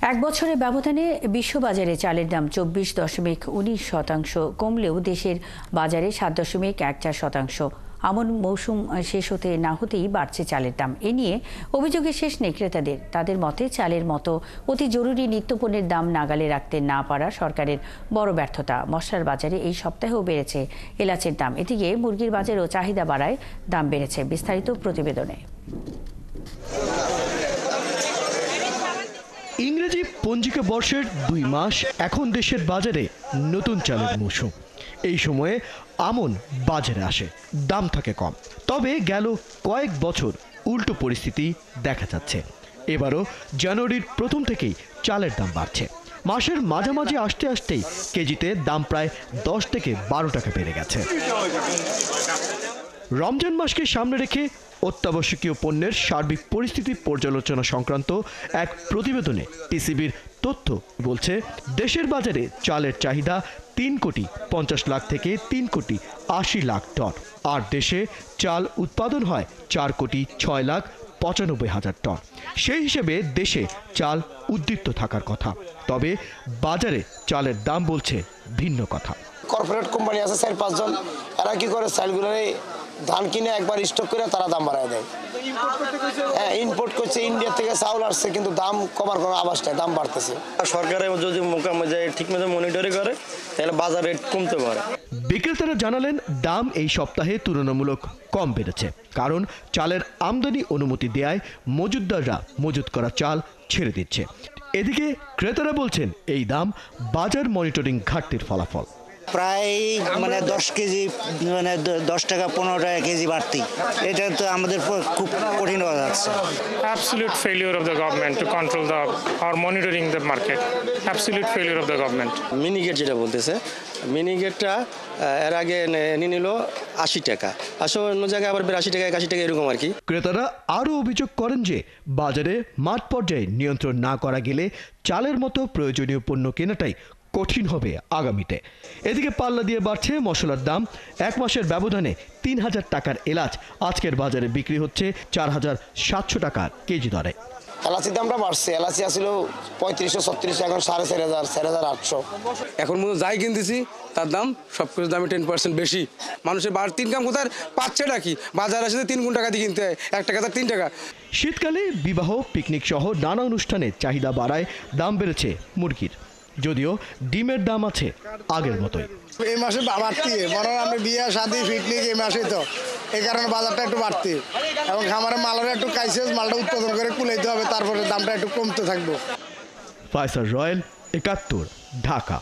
এক বছরের ব্যবধানে বিশ্ববাজারে চালের দাম 24.19% কমলেও দেশের বাজারে 7.14%। আমন মৌসুম শেষ হতে না হতেই বাড়ছে চালের দাম। এ নিয়ে অভিযোগের শেষ নেই ক্রেতাদের। তাদের মতে চালের মতো অতি জরুরি নিত্যপণ্যের দাম নাগালে রাখতে না পারা সরকারের বড় ব্যর্থতা। মশলার বাজারে এই সপ্তাহেও বেড়েছে এলাচের দাম। এদিকে মুরগির বাজারেও চাহিদা বাড়ায় দাম বেড়েছে। বিস্তারিত প্রতিবেদনে। ইংরেজি পঞ্জিকা বর্ষের 2 মাস এখন দেশের বাজারে নতুন চালের মৌসুম। এই সময়ে আমন বাজারে আসে, দাম থাকে কম। তবে গেল কয়েক বছর উল্টো পরিস্থিতি দেখা যাচ্ছে। এবারও জানুয়ারির প্রথম থেকেই চালের দাম বাড়ছে। মাসের মাঝামাঝি আসতে আসতেই কেজিতে দাম প্রায় 10 থেকে 12 টাকা বেড়ে গেছে। রমজান মাসকে সামনে রেখে অত্যাবশ্যকীয় পণ্যের সার্বিক পরিস্থিতি পর্যালোচনা সংক্রান্ত এক প্রতিবেদনে টিসিবির তথ্য বলছে, দেশের বাজারে চালের চাহিদা 3,50,00,000 থেকে 3,80,00,000 টন, আর দেশে চাল উৎপাদন হয় 4,06,95,000 টন। সেই হিসেবে দেশে চাল উদ্বৃত্ত থাকার কথা। তবে বাজারে চালের দাম বলছে ভিন্ন কথা। কর্পোরেট কোম্পানি আছে 4-5 জন, এরা কি করে চালগুলোরে ধান কিনে একবার স্টক করে তারা দাম বাড়ায় দেয়। হ্যাঁ, ইম্পোর্ট করছে, ইন্ডিয়া থেকে চাউল আসছে, কিন্তু দাম কমার কোনো আভাস নেই, দাম বাড়তেছে। সরকারের যদি মোকামে ঠিকমতো মনিটরিং করে তাহলে বাজার রেট কমতে পারে। বিক্রেতারা জানালেন, দাম এই সপ্তাহে তুলনামূলক কম বেড়েছে, কারণ চালের আমদানি অনুমতি দেয়ায় মজুতদাররা মজুত করা চাল ছেড়ে দিচ্ছে। এদিকে ক্রেতারা বলছেন, এই দাম বাজার মনিটরিং ঘাটতির ফলাফল। প্রায় 10 কেজি 10 টাকা 15 টাকা কেজি বাড়তি, এটা তো আমাদের খুব কঠিন হয়ে যাচ্ছে। Absolute failure of the government to control or monitoring the market. Absolute failure of the government. Miniket যেটা বলতেছে, মিনিগেটটা এর আগে নিয়ে নিল 80 টাকা, আসলে অন্য জায়গায় আবার 82 টাকা 81 টাকা এরকম আর কি। ক্রেতারা আরও অভিযোগ করেন যে বাজারে মাঠ পর্যায়ে নিয়ন্ত্রণ না করা গেলে চালের মতো প্রয়োজনীয় পণ্য কেনাটাই কঠিন হবে আগামীতে। এদিকে পাল্লা দিয়ে বাড়ছে মশলার দাম। এক মাসের ব্যবধানে 3,000 টাকার এলাচ আজকের বাজারে বিক্রি হচ্ছে 4,700 টাকা কেজি দরে। এলাচির দামটা বাড়ছে, এলাচি আসছিল 3500-3600, এখন 4,500 4,800। এখন মতো যাই কিনতেছি তার দাম সবকিছুর দামে 10% বেশি। মানুষের বাড়তি ইনকাম কোথায় পাচ্ছে নাকি? বাজার আসলে 3 গুণ টাকা দিয়ে কিনতে হয়, 1 টাকা তার 3 টাকা। শীতকালে বিবাহ, পিকনিক সহ নানা অনুষ্ঠানে চাহিদা বাড়ায় দাম বেড়েছে মুরগির, যদিও ডিমের দাম আছে আগের মতোই। এই মাসে বাড়তি, বরং আমি বিয়ে শাদী পিকনিক এই মাসে, তো এই কারণে বাজারটা একটু বাড়তি, এবং খামারের মালের একটু কাইসেস মালটা উৎপাদন করে কুলাইতে হবে, তারপরে দামটা একটু কমতে থাকবে। ফায়সাল রয়েল, 71, ঢাকা।